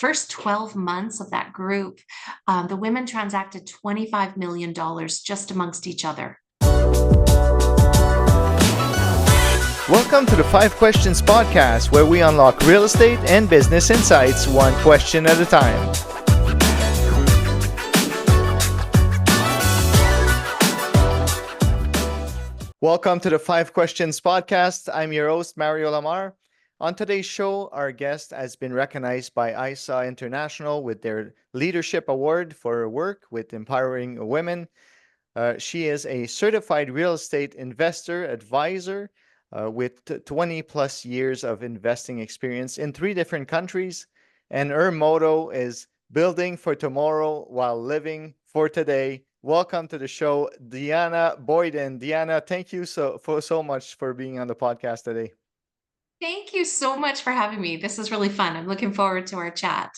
first 12 months of that group, the women transacted $25 million just amongst each other. Welcome to the 5 Questions Podcast, where we unlock real estate and business insights one question at a time. Welcome to the 5 Questions Podcast. I'm your host, Mario Lamar. On today's show, our guest has been recognized by ISA International with their Leadership Award for her work with empowering women. She is a certified real estate investor advisor with 20 plus years of investing experience in 3 different countries. And her motto is building for tomorrow while living for today. Welcome to the show, Deanna Boyden. Deanna, thank you so much for being on the podcast today. Thank you so much for having me. This is really fun. I'm looking forward to our chat.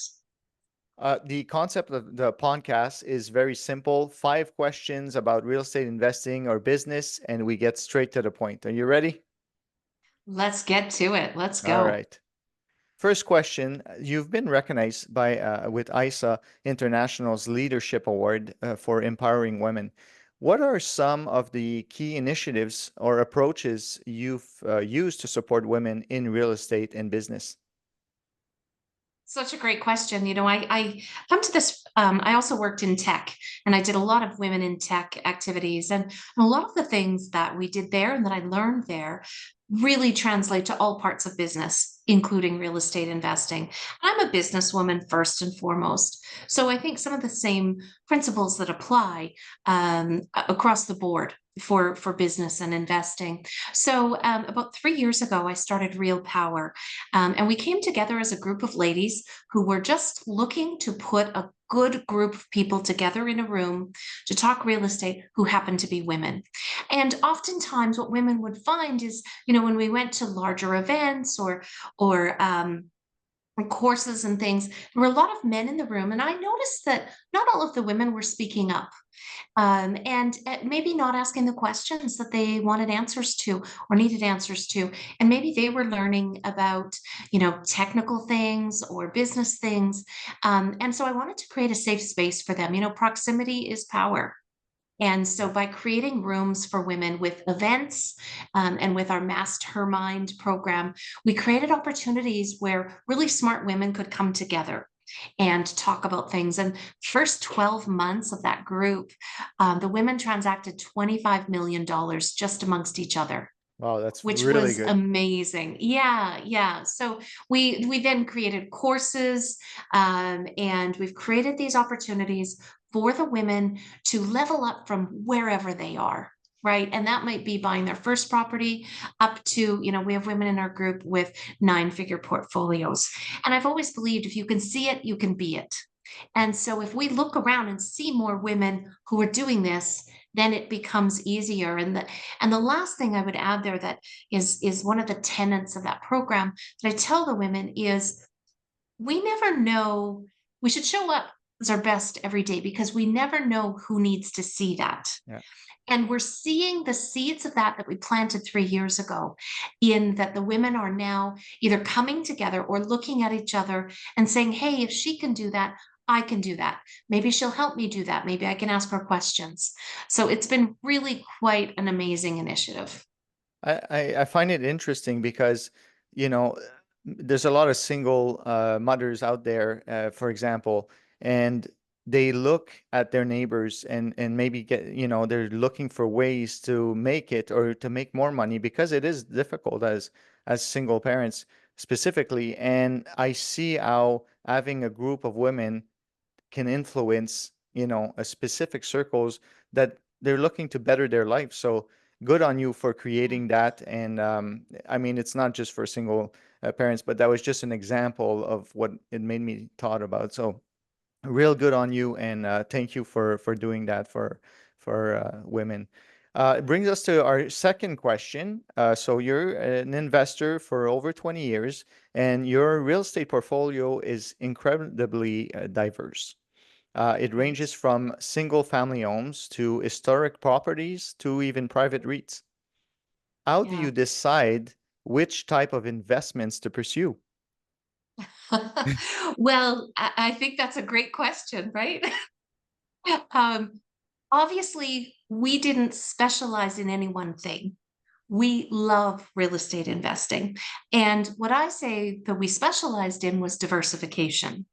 The concept of the podcast is very simple. 5 questions about real estate investing or business, and we get straight to the point. Are you ready? Let's get to it. Let's go. All right. First question, you've been recognized by with ISA International's Leadership Award for empowering women. What are some of the key initiatives or approaches you've used to support women in real estate and business? Such a great question. I come to this. I also worked in tech, and I did a lot of women in tech activities. And a lot of the things that we did there and that I learned there really translate to all parts of business, including real estate investing. I'm a businesswoman first and foremost. So I think some of the same principles that apply across the board for business and investing. So about 3 years ago, I started Real Power, and we came together as a group of ladies who were just looking to put a good group of people together in a room to talk real estate who happened to be women. And oftentimes what women would find is, when we went to larger events or courses and things, there were a lot of men in the room. And I noticed that not all of the women were speaking up and maybe not asking the questions that they wanted answers to or needed answers to. And maybe they were learning about, technical things or business things. And so I wanted to create a safe space for them. Proximity is power. And so by creating rooms for women with events and with our Mastermind program, we created opportunities where really smart women could come together and talk about things. And first 12 months of that group, the women transacted $25 million just amongst each other. Wow, that's Which really was good. amazing. Yeah. So we then created courses, and we've created these opportunities for the women to level up from wherever they are, right? And that might be buying their first property up to, we have women in our group with 9-figure portfolios. And I've always believed if you can see it, you can be it. And so if we look around and see more women who are doing this, then it becomes easier. And the last thing I would add there that is one of the tenets of that program that I tell the women is we never know, we should show up as our best every day because we never know who needs to see that. Yeah. And we're seeing the seeds of that we planted 3 years ago in that the women are now either coming together or looking at each other and saying, hey, if she can do that, I can do that. Maybe she'll help me do that. Maybe I can ask her questions. So it's been really quite an amazing initiative. I find it interesting because, there's a lot of single mothers out there, for example, and they look at their neighbors and maybe get, they're looking for ways to make it or to make more money because it is difficult as single parents specifically. And I see how having a group of women can influence, a specific circles that they're looking to better their life. So good on you for creating that. And I mean, it's not just for single parents, but that was just an example of what it made me thought about. So real good on you, and thank you for doing that for women. It brings us to our second question. So you're an investor for over 20 years, and your real estate portfolio is incredibly diverse. It ranges from single-family homes to historic properties to even private REITs. How do Yeah. you decide which type of investments to pursue? Well, I think that's a great question, right? Um, Obviously, we didn't specialize in any one thing. We love real estate investing. And what I say that we specialized in was diversification,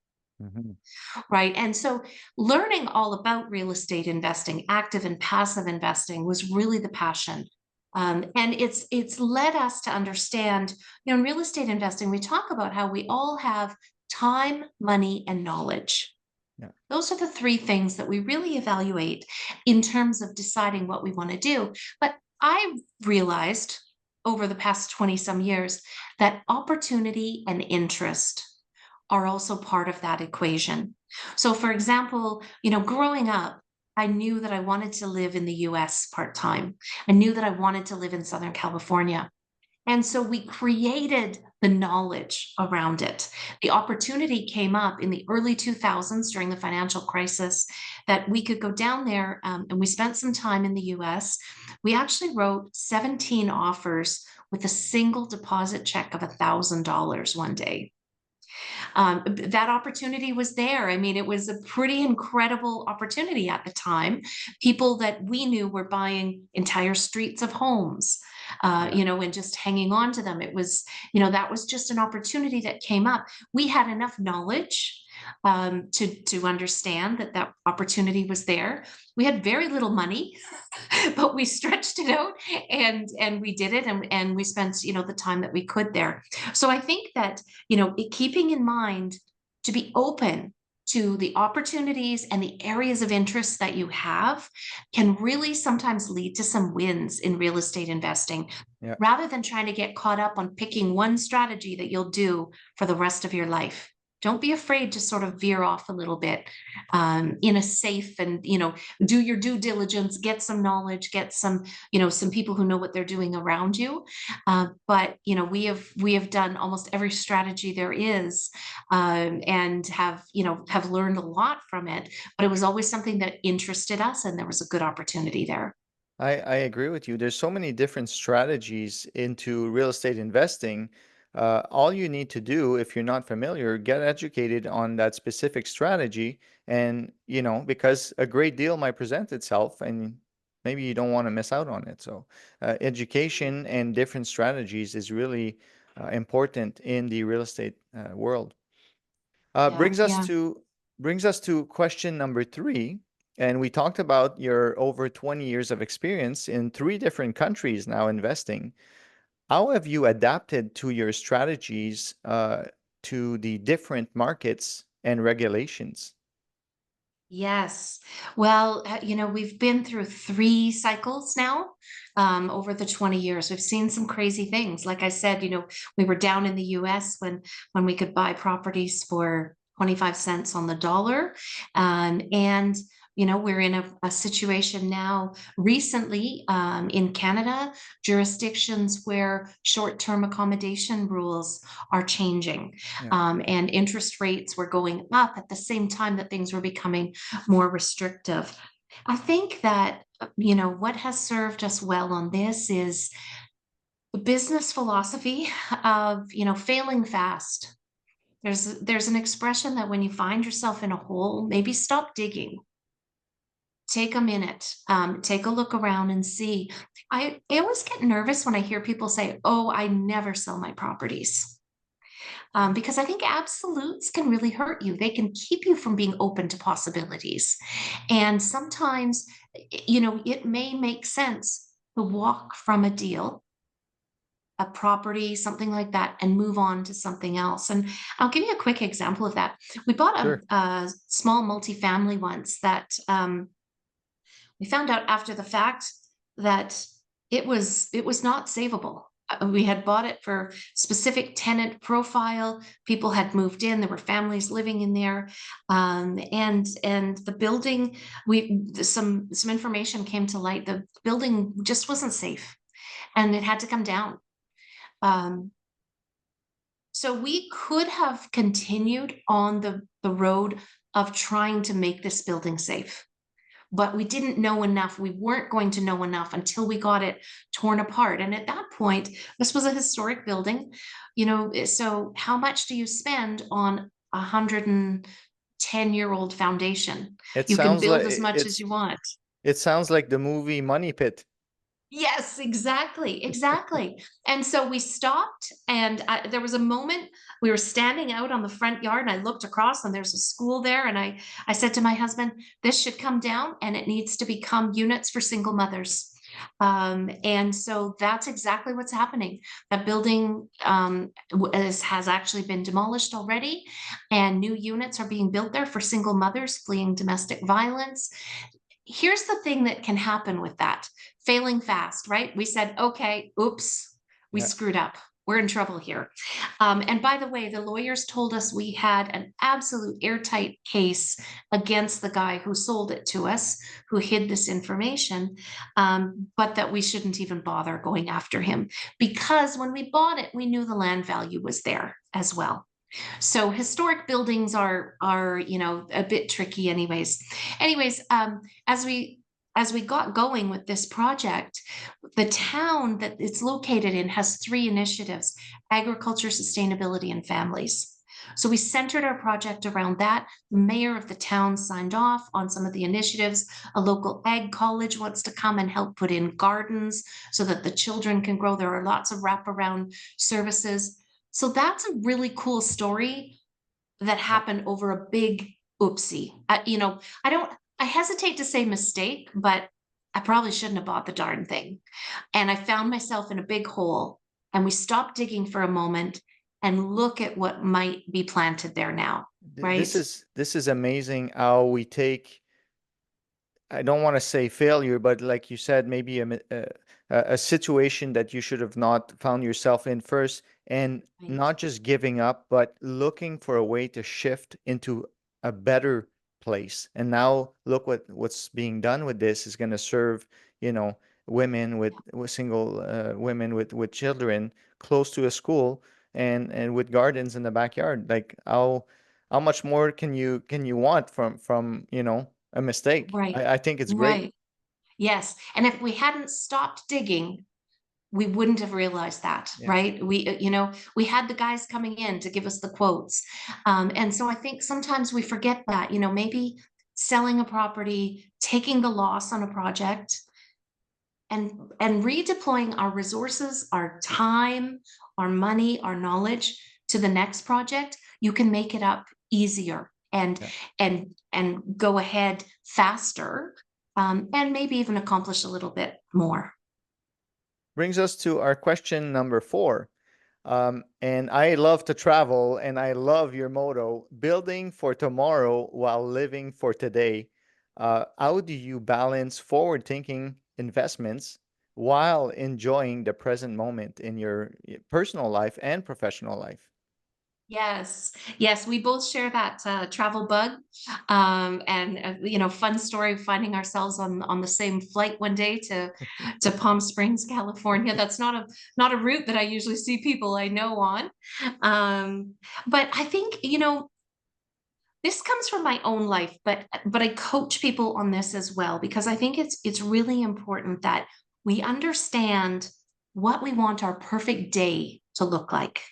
Mhm. right? And so learning all about real estate investing, active and passive investing was really the passion. And it's led us to understand, in real estate investing, we talk about how we all have time, money, and knowledge. Yeah. Those are the three things that we really evaluate in terms of deciding what we want to do. But I realized over the past 20 some years that opportunity and interest are also part of that equation. So, for example, growing up, I knew that I wanted to live in the US part time. I knew that I wanted to live in Southern California. And so we created the knowledge around it. The opportunity came up in the early 2000s during the financial crisis that we could go down there, and we spent some time in the US. We actually wrote 17 offers with a single deposit check of $1,000 one day. That opportunity was there. I mean, it was a pretty incredible opportunity at the time. People that we knew were buying entire streets of homes, Yeah. and just hanging on to them. It was, that was just an opportunity that came up. We had enough knowledge to understand that that opportunity was there. We had very little money, but we stretched it out and we did it, and we spent the time that we could there. So I think that keeping in mind to be open to the opportunities and the areas of interest that you have can really sometimes lead to some wins in real estate investing, Yeah. rather than trying to get caught up on picking one strategy that you'll do for the rest of your life. Don't be afraid to sort of veer off a little bit, in a safe, and do your due diligence, get some knowledge, get some people who know what they're doing around you. But we have done almost every strategy there is, and have learned a lot from it. But it was always something that interested us, and there was a good opportunity there. I agree with you. There's so many different strategies into real estate investing. All you need to do, if you're not familiar, get educated on that specific strategy. And, because a great deal might present itself and maybe you don't want to miss out on it. So, education and different strategies is really important in the real estate world. Uh, Yeah, brings us yeah. to brings us to question number three. And we talked about your over 20 years of experience in three different countries now investing. How have you adapted to your strategies to the different markets and regulations? Yes. Well, we've been through three cycles now, over the 20 years. We've seen some crazy things. Like I said, we were down in the US when we could buy properties for 25 cents on the dollar. And we're in a situation now recently, in Canada, jurisdictions where short-term accommodation rules are changing, Yeah, and interest rates were going up at the same time that things were becoming more restrictive. I think that, what has served us well on this is the business philosophy of, failing fast. There's an expression that when you find yourself in a hole, maybe stop digging. Take a minute, take a look around and see. I always get nervous when I hear people say, "Oh, I never sell my properties." Because I think absolutes can really hurt you. They can keep you from being open to possibilities. And sometimes, it may make sense to walk from a deal, a property, something like that, and move on to something else. And I'll give you a quick example of that. We bought sure. a small multifamily once that, we found out after the fact that it was not savable. We had bought it for specific tenant profile. People had moved in. There were families living in there, and the building. Some information came to light. The building just wasn't safe, and it had to come down. Um, so we could have continued on the road of trying to make this building safe. but we didn't know enough. We weren't going to know enough until we got it torn apart. And at that point, this was a historic building, so how much do you spend on 110-year-old foundation? It You can sounds like build as much as you want. it sounds like the movie Money Pit. Yes, exactly, exactly. And so we stopped, and there was a moment we were standing out on the front yard, and I looked across, and there's a school there, and I said to my husband, "This should come down, and it needs to become units for single mothers." And so that's exactly what's happening. That building has actually been demolished already, and new units are being built there for single mothers fleeing domestic violence. Here's the thing that can happen with that: failing fast, right? We said, okay, oops, we Yeah. screwed up. We're in trouble here. And by the way, the lawyers told us we had an absolute airtight case against the guy who sold it to us, who hid this information, but that we shouldn't even bother going after him, because when we bought it, we knew the land value was there as well. So historic buildings are a bit tricky anyways. As we got going with this project, the town that it's located in has 3 initiatives: agriculture, sustainability, and families. So we centered our project around that. The mayor of the town signed off on some of the initiatives. A local ag college wants to come and help put in gardens so that the children can grow. There are lots of wraparound services. So that's a really cool story that Yeah. happened over a big oopsie. I hesitate to say mistake, but I probably shouldn't have bought the darn thing. And I found myself in a big hole, and we stopped digging for a moment and look at what might be planted there now, This right? is amazing how we take, I don't want to say failure, but like you said, maybe a situation that you should have not found yourself in first, and Right. not just giving up, but looking for a way to shift into a better place. And now look what's being done with this is going to serve, you know, women with single women with children close to a school, and with gardens in the backyard. Like how much more can you want from a mistake? Right. I think it's great. Right. Yes. And if we hadn't stopped digging, we wouldn't have realized that, Yeah. right? We had the guys coming in to give us the quotes. And so I think sometimes we forget that, maybe selling a property, taking the loss on a project, and redeploying our resources, our time, our money, our knowledge to the next project, you can make it up easier and Yeah. and go ahead faster, and maybe even accomplish a little bit more. Brings us to our question number 4. And I love to travel, and I love your motto, building for tomorrow while living for today. How do you balance forward-thinking investments while enjoying the present moment in your personal life and professional life? Yes, yes, we both share that travel bug, and fun story of finding ourselves on the same flight one day to Palm Springs, California. That's not a route that I usually see people I know on, but I think this comes from my own life, but I coach people on this as well, because I think it's really important that we understand what we want our perfect day to look like.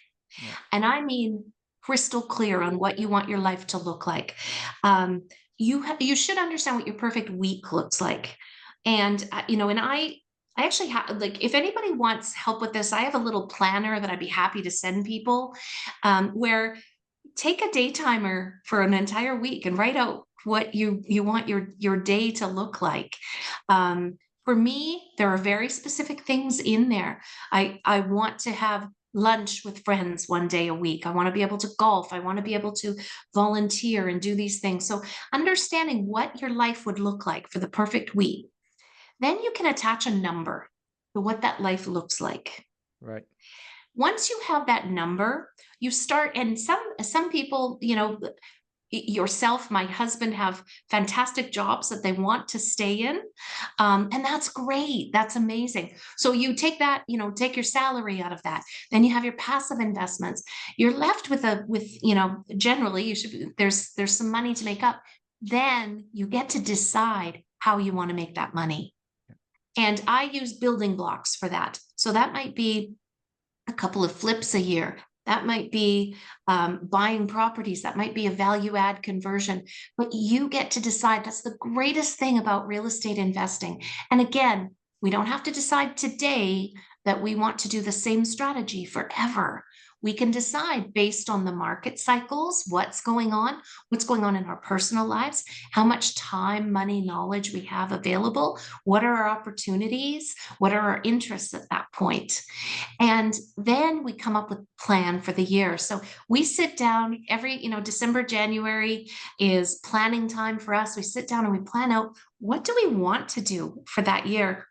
Yeah. And I mean crystal clear on what you want your life to look like. You should understand what your perfect week looks like. And and I actually have, like, if anybody wants help with this, I have a little planner that I'd be happy to send people, where take a day timer for an entire week and write out what you want your day to look like. For me, there are very specific things in there. I want to have lunch with friends one day a week. I want to be able to golf. I want to be able to volunteer and do these things. So understanding what your life would look like for the perfect week, then you can attach a number to what that life looks like. Right. Once you have that number, you start, and some people, yourself, my husband, have fantastic jobs that they want to stay in, and that's great, that's amazing. So you take that, take your salary out of that, then you have your passive investments. You're left with generally you should there's some money to make up. Then you get to decide how you want to make that money. And I use building blocks for that. So that might be a couple of flips a year. That might be buying properties. That might be a value add conversion. But you get to decide. That's the greatest thing about real estate investing. And again, we don't have to decide today that we want to do the same strategy forever. We can decide based on the market cycles, what's going on in our personal lives, how much time, money, knowledge we have available, what are our opportunities, what are our interests at that point. And then we come up with a plan for the year. So we sit down every, December, January is planning time for us. We sit down and we plan out, what do we want to do for that year?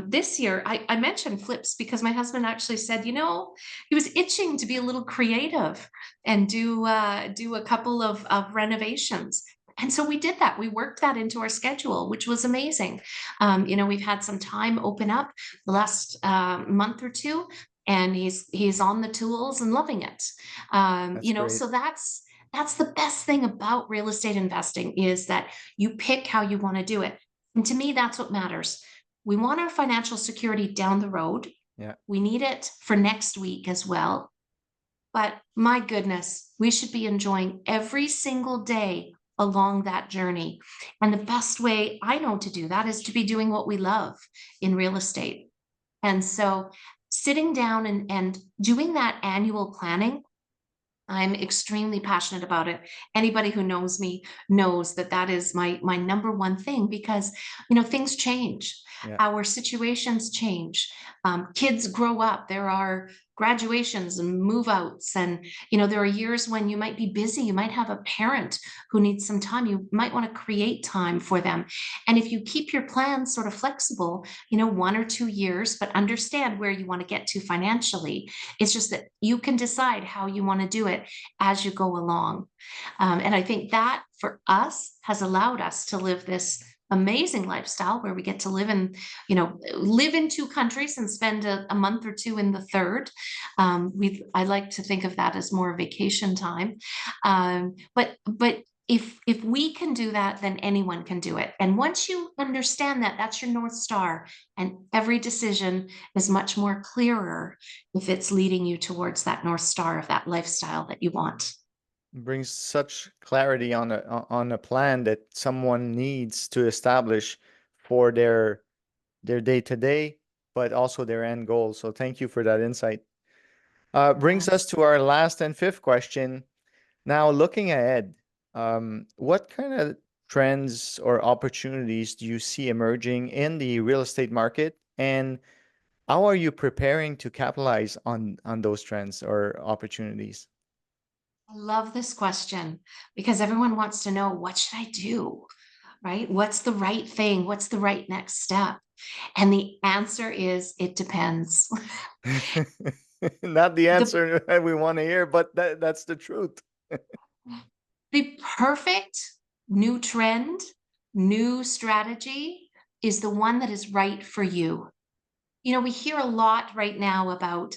This year, I mentioned flips because my husband actually said, he was itching to be a little creative and do a couple of renovations. And so we did that. We worked that into our schedule, which was amazing. We've had some time open up the last month or two, and he's on the tools and loving it. That's great. So that's the best thing about real estate investing is that you pick how you want to do it. And to me, that's what matters. We want our financial security down the road. Yeah. We need it for next week as well. But my goodness, we should be enjoying every single day along that journey. And the best way I know to do that is to be doing what we love in real estate. And so sitting down and doing that annual planning, I'm extremely passionate about it. Anybody who knows me knows that that is my number one thing because, things change. Yeah. Our situations change. Kids grow up. There are graduations and move outs. And, there are years when you might be busy. You might have a parent who needs some time. You might want to create time for them. And if you keep your plans sort of flexible, 1 or 2 years, but understand where you want to get to financially, it's just that you can decide how you want to do it as you go along. And I think that for us has allowed us to live this amazing lifestyle where we get to live in 2 countries and spend a month or 2 in the third. I like to think of that as more vacation time. But if we can do that, then anyone can do it. And once you understand that, that's your North Star. And every decision is much more clearer if it's leading you towards that North Star of that lifestyle that you want. Brings such clarity on a plan that someone needs to establish for their day-to-day, but also their end goal. So thank you for that insight. Brings us to our last and fifth question. Now, looking ahead, what kind of trends or opportunities do you see emerging in the real estate market, and how are you preparing to capitalize on those trends or opportunities? I love this question because everyone wants to know, what should I do? Right? What's the right thing? What's the right next step? And the answer is, it depends. Not the The, answer that we want to hear, but that's the truth. the perfect new trend, new strategy is the one that is right for you. We hear a lot right now about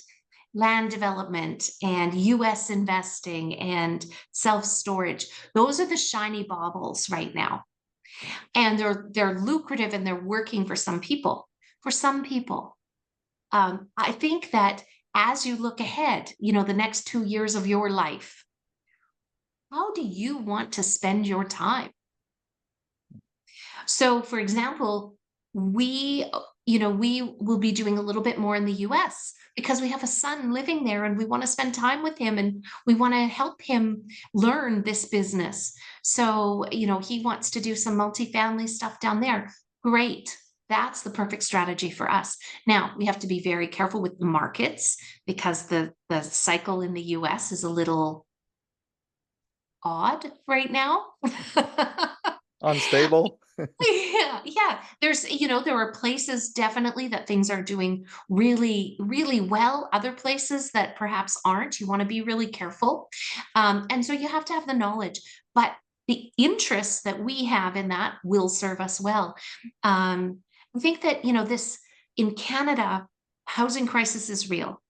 land development and US investing and self-storage. Those are the shiny baubles right now. And they're lucrative and they're working for some people. For some people. I think that as you look ahead, the next 2 years of your life, how do you want to spend your time? So, for example, we will be doing a little bit more in the US because we have a son living there and we want to spend time with him and we want to help him learn this business. So, he wants to do some multifamily stuff down there. Great. That's the perfect strategy for us. Now, we have to be very careful with the markets because the cycle in the US is a little odd right now. Unstable. Yeah. There are places definitely that things are doing really, really well. Other places that perhaps aren't. You want to be really careful. And so you have to have the knowledge, but the interests that we have in that will serve us well. I think that, this in Canada, housing crisis is real.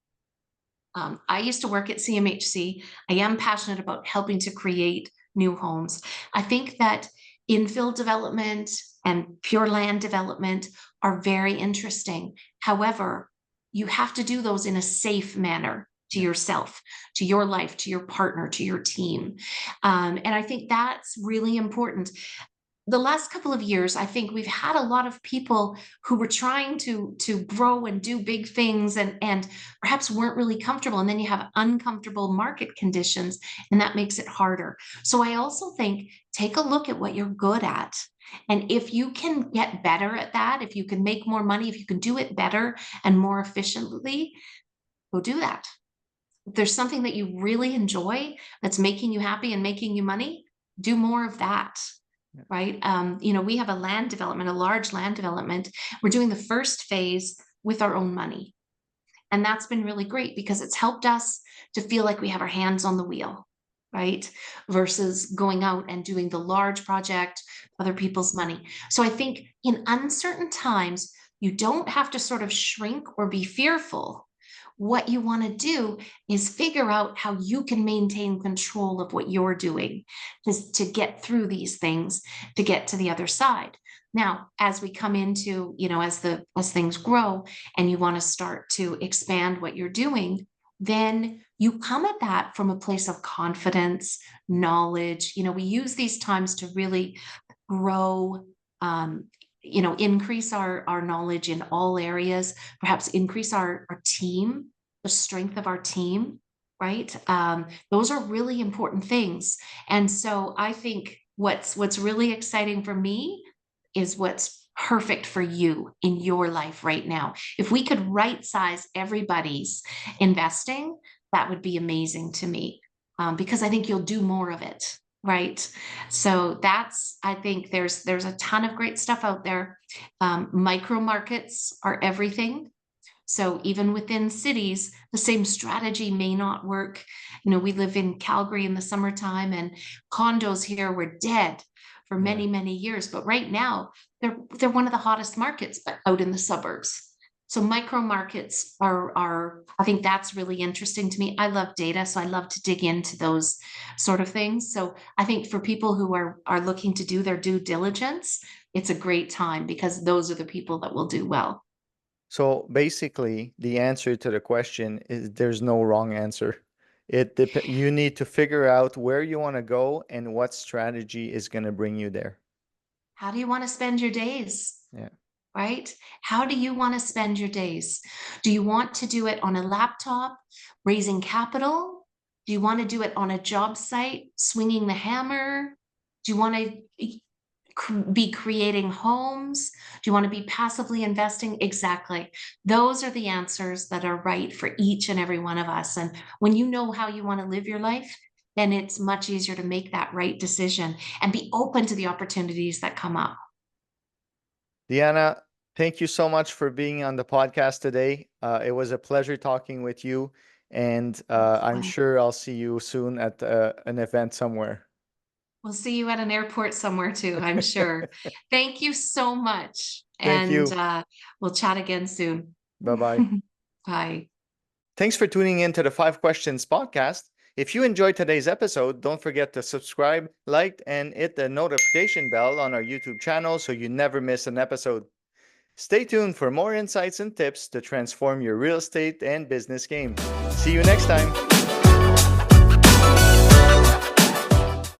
I used to work at CMHC. I am passionate about helping to create new homes. I think that Infill development and pure land development are very interesting. However, you have to do those in a safe manner to yourself, to your life, to your partner, to your team. And I think that's really important. The last couple of years, I think we've had a lot of people who were trying to grow and do big things and perhaps weren't really comfortable. And then you have uncomfortable market conditions, and that makes it harder. So I also think take a look at what you're good at. And if you can get better at that, if you can make more money, if you can do it better and more efficiently, go do that. If there's something that you really enjoy that's making you happy and making you money, do more of that. Right. We have a land development, a large land development. We're doing the first phase with our own money. And that's been really great because it's helped us to feel like we have our hands on the wheel, right? Versus going out and doing the large project, other people's money. So I think in uncertain times, you don't have to sort of shrink or be fearful. What you want to do is figure out how you can maintain control of what you're doing to get through these things, to get to the other side. Now, as we come into, as things grow and you want to start to expand what you're doing, then you come at that from a place of confidence, knowledge. We use these times to really grow, increase our knowledge in all areas, perhaps increase our team, the strength of our team, right? Those are really important things. And so I think what's really exciting for me is what's perfect for you in your life right now. If we could right size everybody's investing, that would be amazing to me, because I think you'll do more of it. Right. So I think there's a ton of great stuff out there. Micro markets are everything. So even within cities, the same strategy may not work. We live in Calgary in the summertime, and condos here were dead for many, many years. But right now, they're one of the hottest markets out in the suburbs. So micro markets are, I think that's really interesting to me. I love data, so I love to dig into those sort of things. So I think for people who are looking to do their due diligence, it's a great time because those are the people that will do well. So basically, the answer to the question is there's no wrong answer. You need to figure out where you want to go and what strategy is going to bring you there. How do you want to spend your days? Yeah. Right? How do you want to spend your days? Do you want to do it on a laptop, raising capital? Do you want to do it on a job site, swinging the hammer? Do you want to be creating homes? Do you want to be passively investing? Exactly. Those are the answers that are right for each and every one of us. And when you know how you want to live your life, then it's much easier to make that right decision and be open to the opportunities that come up. Deanna, thank you so much for being on the podcast today. It was a pleasure talking with you, and I'm sure I'll see you soon at an event somewhere. We'll see you at an airport somewhere too, I'm sure. Thank you so much. Thank you. We'll chat again soon. Bye-bye. Bye. Thanks for tuning in to the 5 Questions podcast. If you enjoyed today's episode, don't forget to subscribe, like, and hit the notification bell on our YouTube channel so you never miss an episode. Stay tuned for more insights and tips to transform your real estate and business game. See you next time.